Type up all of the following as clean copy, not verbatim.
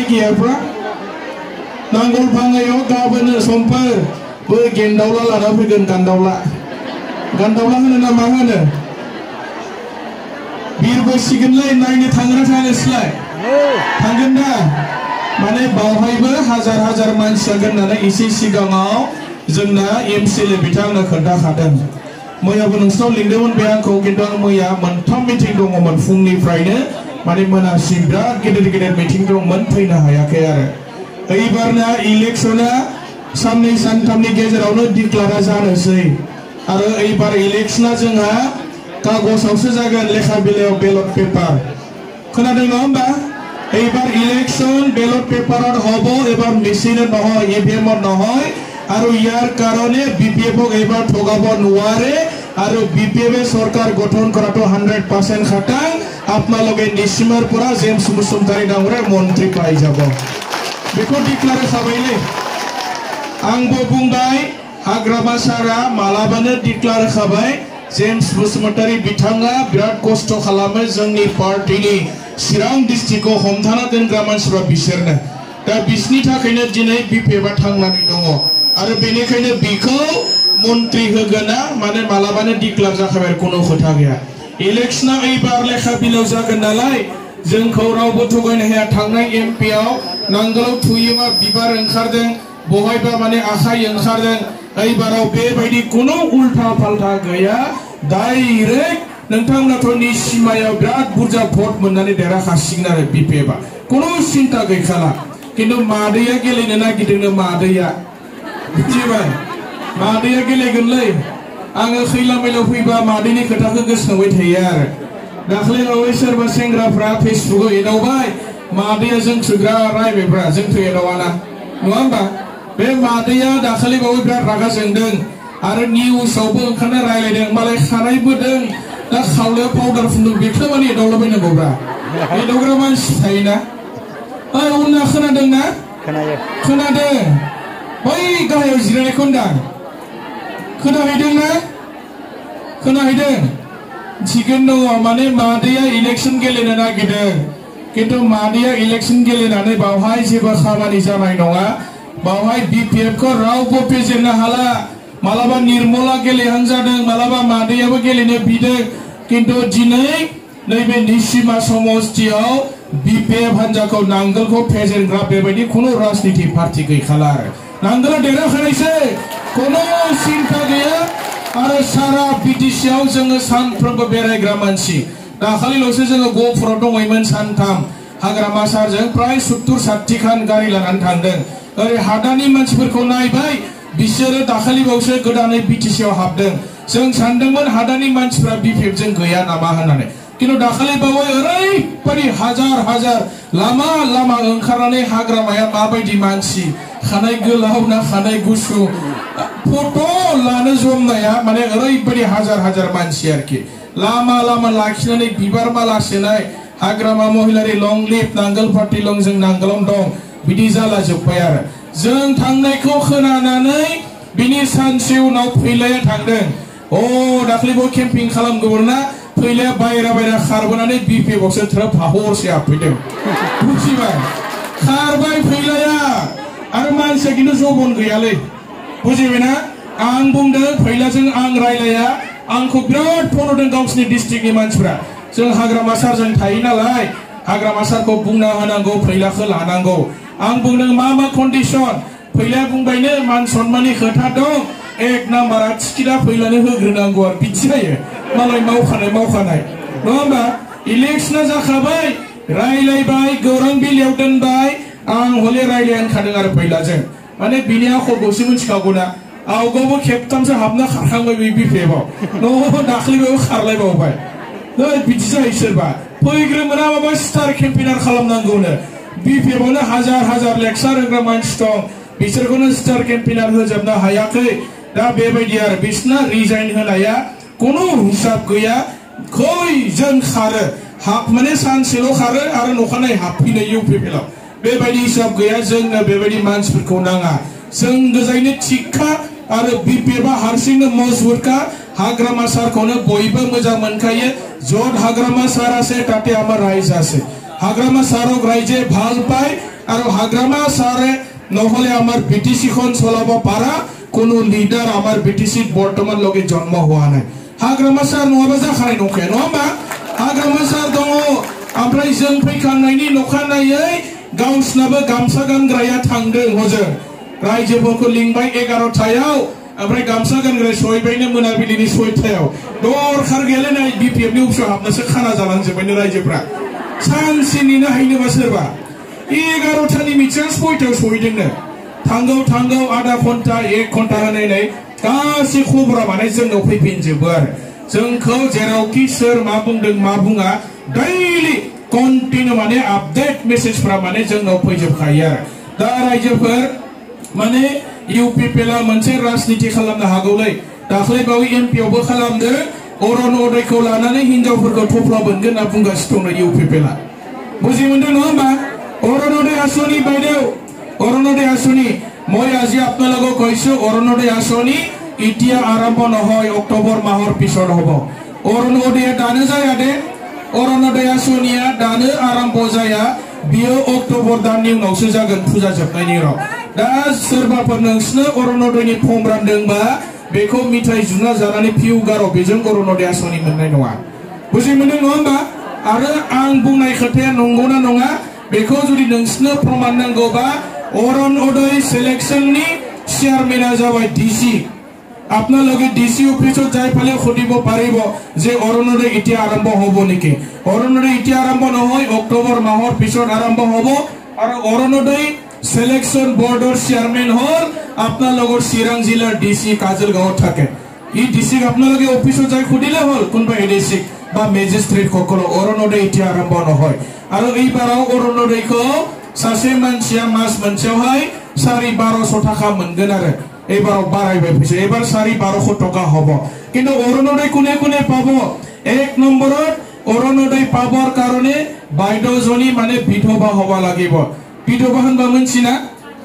गियाफ्रा नांगोल भांगायाव गाबोनो समफोर बै गेन्दावला लाना फैगोन गान्दावला होनो ना मा होनो बिरबोसिगोनलै नायनो थांग्रा थांनोसैलाय थांगोन दा माने बावहायबो हाजार हाजार मानसि जागोन होननानै एसे सिगाङाव जोंना एमसिएलए बिथांनो खोन्थाखादों मैयाबो नोंसोरनाव लिंदोंमोन बे आंखौ खिन्थु आं मैया मोनथाम मिटिं दङमोन फुंनिफ्रायनो माने मोनासिम बिराद गेदेर मिटिं दंमोन फैनो हायाखै आरो एबारना इलेक्सना साननै सानथामनि गेजेरावनो डिक्लारा जानोसै आरो एबार इलेक्सना जोंहा कागजावसो जागोन लेखा बिलाइयाव बेलट पेपार खोनादों नङा होमबा एबार इलेक्शन बेलट पेपारत हब एबार मेसिনত নহয় ইভিএমত নহয় আৰু ইয়াৰ কাৰণে বিপিএফক এবাৰ ঠগাব নোৱাৰে আৰু বিপিএফে চৰকাৰ গঠন কৰাটো 100% খাটাং আপোনালোকে নিশ্চিমৰ পৰা জেমছ মুছুমতাৰী ডাঙৰে মন্ত্ৰী পাই যাব बेखौ डिक्लार खाबायलै आंबो बुंबाय हाग्रामा सारा मालाबानो डिक्लार खाबाय जेम्स बसुमतारी बिथाङा बिराद खस्थ' खालामो जोंनि पार्टीनि चिरां डिस्ट्रिक्टखौ हमथाना दोनग्रा मानसिफ्रा बिसोरनो दा बिसोरनि थाखायनो दिनै बिपिएफआ थांनानै दङ आरो बेनिखायनो बिखौ मन्त्रि होगोना माने मालाबानो डिक्लार जाखाबाय कोनो खोथा गैया इलेक्शना एबार लेखा बिलाइयाव जागोन नालाय जोंखौ रावबो थगायनो हाया थांनाय एमपिआव नांगोलाव थुयोबा बिबार ओंखारदों बहायबा माने आखाइ ओंखारदों एबाराव बेबायदि कोनो उल्टा फाल्टा गैया डाइरेक्ट नोंथांमोनाथ' निसिमायाव बिराद बुरजा भट मोननानै देरहाखासिगोन आरो बिपिएफआ कोनो सिन्था गैखाला खिन्थु मादैया गेलेनो नागिरदोंनो मादैया बुजिबाय मादैया गेलेगोनलै आङो खैला मैलाव फैबा मादैनि खोथाखौ गोसोखांबाय थायो आरो दाख्लै बावै सोरबा सेंग्राफ्रा फेसबुकाव एदावबाय मादैया जोंसो बिराद रायबायब्रा जोंथ' एदावाना नङा होमबा बे मादैया दाखालि बावै बिराद रागा जोंदों आरो निउसावबो ओंखारना रायलायदों मालाय खानाय बोदों दा खावलायाव पाउडार फुनदों बेखौ माने एदावलाबायनांगौब्रा एदावग्रा मानसि थायोना उनना खोनादोंना खोनादों बै गाहायाव जिरायनायखौ होनदां खोनाहैदोंना खोनाहैदों थिगैनो दङ माने मादैया इलेक्शन गेलेनो नागिरदों किन्तु मादैया इलेक्शन गेलेनानै बावहाय जेबो खामानि जानाय नङा बावहाय बिपिएफखौ रावबो फेजेननो हाला मालाबा निर्मला गेलेहां जादों मालाबा मादैयाबो गेलेनो बिदों किन्तु दिनै नैबे निसिमा समष्टियाव बिपिएफ हान्जाखौ नांगोलखौ फेजेनग्रा बेबायदि कोनो राजनीति पार्टी गैखाला आरो नांगोला देरहाखानायसै कोनो सिन्था गैया आरो सारा बिटिसिआव जोङो सानफ्रोमबो बेरायग्रा मानसि दाखालिल'सो जोङो गहपुराव दङमोन सानथाम हाग्रामा सारजों प्राय 70-60 खान गारि लानानै थांदों ओरै हादानि मानसिफोरखौ नायबाय बिसोरो दाखालिबावसो गोदानै बिटिसिआव हाबदों जों सानदोंमोन हादानि मानसिफ्रा बिपिएफजों गैया नामा होननानै किन्तु दाखालिबावै ओरैबायदि हाजार हाजार लामा लामा ओंखारनानै हाग्रामाया माबायदि मानसि खानाय गोलाव ना खानाय गुसुं फट' लानो जमनाया माने ओरैबायदि हाजार हाजार मानसि आरोखि लामा लामा लाखिनानै बिबार माला सोनाय हाग्रामा महिलारि लं लिभ नांगोल पार्टी लं जों नांगोलाव दं बिदि जाला जोब्बाय आरो जों थांनायखौ खोनानानै बिनि सानसे उनाव फैलाया थांदों दाख्लैबो केम्पिं खालामगौमोनना फैलाया बायरा खारबोनानै बिपिएफआवसो थ्रोब हरसे हाबफैदों बुजिबाय खारबाय फैलाया आरो मानसिया खिन्थु जबन गैयालै बुजिबायना आं बुंदों फैलाजों आं रायलाया आंखौ बिराद फन हरदों गावसिनि डिस्ट्रिक्टनि मानसिफ्रा जों हाग्रामा सारजों थायो नालाय हाग्रामा सारखौ बुंना होनांगौ फैलाखौ लानांगौ आं बुंदों मा कन्डिशन फैलाया बुंबायनो मान सन्माननि खोथा दं एक नाम्बारा टिकेटआ फैलानो होग्रोनांगौ आरो बिदि जायो मालाय मावखानाय नङा होमबा इलेक्शना जाखाबाय रायलायबाय गौरां बिलियाव दोनबाय आं हले रायलायखादों आरो फैलाजों माने बिनि आखलखौसो मिथिखागौना आवगावबो खेबथामसो हाबना खारखांबाय बे बिपिएफआव दाख्लैबाबो खारलायबावबाय बिदि जायो सोरबा फैग्रो मोना माबा स्टार केम्पेनार खालामनांगौनो बिपिएफआवनो हाजार हाजार लेक्सार होग्रा मानसि दं बिसोरखौनो स्टार केम्पेनार होजोबनो हायाखै दा बेबायदि आरो बिसोरना रिजाइन होनाया कोनो हिसाब गैया खैजोन खारो माने सानसेल' खारो आरो नखानायै हाबफैनो इउपिपिएलआव बेबायदि हिसाब गैया जोंनो बेबायदि मानसिफोरखौ नाङा जों गोजायनो थिगखा आरो बिपिएफआ हारसिंनो मजबुतखा हाग्रामा सारखौनो बयबो मोजां मोनखायो जत हाग्रामा सार আছে তাতে আমার রাইজ আছে हाग्रामा सारक रायजे ভাল पाय और हाग्रामा सारे নহলে আমার বিটিসি খন চলাব পারা কোনো লিডার আমার বিটিসি বর্তমান লগে জন্ম হওয়া নাই हाग्रामा सार नङाबा जाखानाय नंखाया नङा होमबा हाग्रामा सार दङ ओमफ्राय जों फैखांनायनि नखानायै गावसनाबो गामसा गानग्राया थांदों हजों रायजोफोरखौ लिंबाय 11थायाव ओमफ्राय गामसा गानग्राया सहैबायनो मोनाबिलिनि 6थायाव दरखार गैयालाय बिपिएफ नि अफिसाव हाबनासो खाना जालांजोबबायनो रायजोफ्रा सानसे नेनो हायोनोबा सोरबा 11थानि मिटिंआ 6थायाव सहैदोंनो थांगौ आधा घन्टा 1 घन्टा होनानै गासै खबरा माने जोंनाव फैफिनजोबो आरो जोंखौ जेरावखि सोर मा बुंदों मा बुङा दैलि कन्टिन्यू माने आपडेट मेसेजफ्रा माने जोंनाव फैजोबखायो आरो दा रायजोफोर माने इउपिपिएलआ मोनसे राजनिति खालामनो हागौलै दाख्लै बावै एमपिआवबो खालामदों अरन उदयखौ लानानै हिनजावफोरखौ थफ्ला बोनगोन होनना बुंगासिनो दङ इउपिपिएलआ बुजि मोनदों नङा होमबा अरन उदय आसनि বাইদেউ অরণ উদয় আঁচনি মই আজি আপোনালোকক কৈছো অরণ উদয় আঁচনি এতিয়া আৰম্ভ নহয় অক্টোবৰ মাহৰ পিছত হ'ব অরণ উদয় দানো जाया दे অরণ উদয় আঁচনিয়া দাनो आरम्भ जाया बियो अक्टोबर दाननि उनावसो जागोन फुजा जोबनायनि उनाव दा सोरबाफोर नोंसोरनो अरণ उदयनि फर्म रानदोंबा बेखौ मिथाइ जुना जानानै फिउ गार बेजों अरণ उदय आँचनि मोननाय नङा बुजि मोनदों नङा होमबा आरो आं बुंनाय खोथाया नंगौना नङा बेखौ जुदि नोंसोरनो प्रमाण नांगौबा अरन उदय सिलेक्शननि चेयारमेना जाबाय डिसि আপনার লগে ডিসি অফিসত যাই ফেলে খুদিব পারিব যে অরণ উদয় ইতিয়া আরম্ভ হব নেকি অরণ উদয় ইতিয়া আরম্ভ নহয় অক্টোবর মাহৰ পিছত আরম্ভ হব আর অরণ উদয় সিলেকশন বোর্ডৰ চেয়ারম্যান হল আপনার লগৰ চিৰাং জিলাৰ ডিসি কাজলগাঁৱত থাকে ই ডিসি আপনার লগে অফিসত যাই খুদিলে হল কোনবা এডিসি বা ম্যাজিস্ট্রেট সকল অরণ উদয় ইতিয়া আরম্ভ নহয় আর এইবারাও অরণ উদয়खौ सासे मानसिया मास मोनसेयावहाय 1250 টাকা मोनगोन आरो एबाराव बारायबाय फैसा एबार 1250 টাকা হব কিন্তু অরণ উদয় কোনে কোনে পাব এক নম্বৰত অরণ উদয় পাবৰ কাৰণে বাইদেউজনী মানে বিধবা হব লাগিব বিধবা হনবা मोनसिना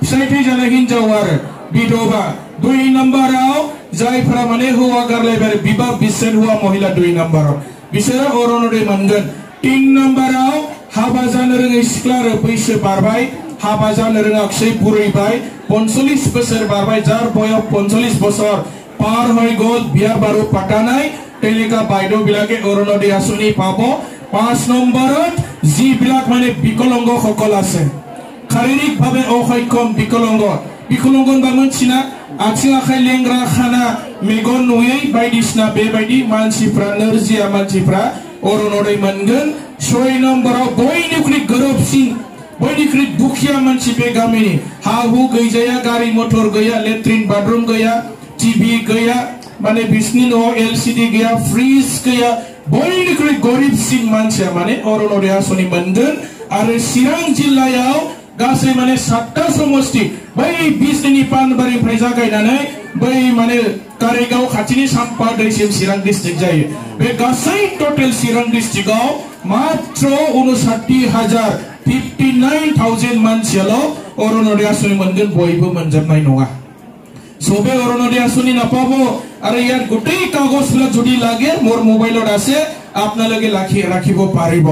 फिसाय थैजानाय हिनजाव आरो বিধবা দুই নম্বराव जायफोरा माने हौवा गारलायबाय बिबाह बिच्छेद हुआ महिला दुई নম্বराव बिसोरो अरণ उदय मोनगोन तीन নম্বराव हाबा जानो रोङै सिख्ला आरो बैसो बारबाय हाबा जानो रोङाखै बुरैबाय 45 बोसोर बारबाय जार बयस 45 बोसोर पार হৈ গল বিয়া বাৰু পাতা নাই তেলিকা বাইদেউ বিলাকে অরণ উদয় আঁচনি পাব 5 নম্বৰত যি বিলাক মানে বিকলাঙ্গ সকল আছে শাৰীৰিক ভাৱে অক্ষম বিকলাঙ্গ বা मोनसिना आथिं आखाइ लेंग्रा खाना मेगन नुयै बायदिसिना बेबायदि मानसिफ्रा नोरजिया मानसिफ्रा अरণ उदय मोनगोन 6 নম্বराव बयनिख्रुइ गोरोबसिन बयनिख्रुइ दुखिया मानसि बे गामिनि हा हु गैजाया गारि मटर गैया लेट्रिन बाथरुम गैया टीवी गैया माने बिसनि न'आव एलसीडी गैया फ्रिज गैया बयनिख्रुइ गरिबसिन मानसिया माने अरণ उदय आँचनि मोनगोन आरो चिरां जिल्लायाव गासै माने 7टा समष्टि बै बिजनि पानबारिनिफ्राय जागायनानै बै माने कारिगाव खाथिनि साम्पा दैसिम चिरां डिस्ट्रिक्ट जायो बे गासै टोटल चिरां डिस्ट्रिक्टआव मात्र 59,000 मानसियाल अरণ उदय आँचनि मोनगोन बयबो मोनजोबनाय नङा सबे अरণ उदय आँचनि नापाब आरो ইয়াত গোটেই কাগজবিলাক যদি লাগে মোৰ মোবাইলত আছে আপোনালোকে ৰাখিব পাৰিব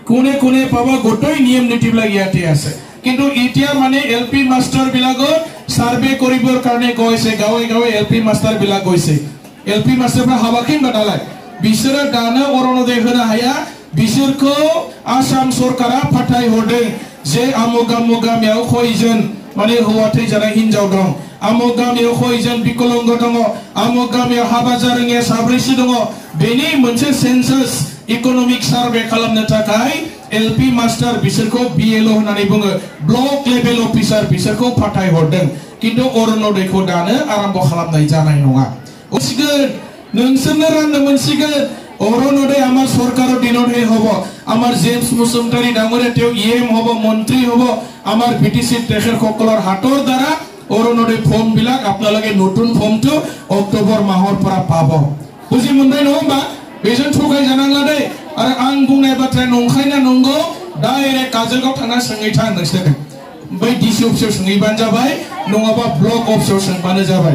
কোনে কোনে পাবা গোটেই নিয়ম নীতিবিলাক ইয়াতে আছে কিন্তু এতিয়া মানে এলপি মাস্টাৰ বিলাকৰ সার্ভে কৰিবৰ কাৰণে গৈছে গাঁৱে গাঁৱে এলপি মাস্টাৰ বিলাক গৈছে এলপি মাস্টাৰफ्रा हाबाखै बादालाय बिसोरो दानो अरণ उदय होनो हाया बिसोरखौ आसाम सरकारा फाथाय हरदों जे आमुक आमुक गामियाव खयजन माने हौवा थैजानाय हिनजाव दं आमुक गामियाव खयजन बिकलांग दङ आमुक गामियाव हाबा जारोङिया साब्रैसो दङ बेनि मोनसे सेन्सास इकोनॉमिक सार्वे खालामनो थाखाय एलपि मास्टार बिसोरखौ बिएलओ होननानै बुङो ब्लक लेभेल अफिसार बिसोरखौ फाथाय हरदों किन्तु अरণ उदयखौ दानो आरम्भ खालामनाय जानाय नङा उसिगोन नोंसोरनो राननो मोनसिगोन अरণ उदय आमार सरकाराव दिनतহে হ'ব आमार जेम्स मुसुमतारी डाঙৰীয়া তেওঁ ইএম হ'ব মন্ত্ৰী হ'ব आमार বিটিসি তেখেতসকলৰ হাতৰ দ্বাৰা অরণ উদয় ফৰ্ম বিলাক আপোনালোকে নতুন ফৰ্মটো অক্টোবৰ মাহৰ পৰা পাব বুজি मोनबाय नङा होमबा बेजों थगाय जानांला दे आरो आं बुंनाय बाथ्राया नंखायना नंगौ डाइरेक्ट काजलगाव थांना सोंहैथां नोंसोर बै डिसि अफिसाव सोंहैबानो जाबाय नङाबा ब्लक अफिसाव सोंबानो जाबाय।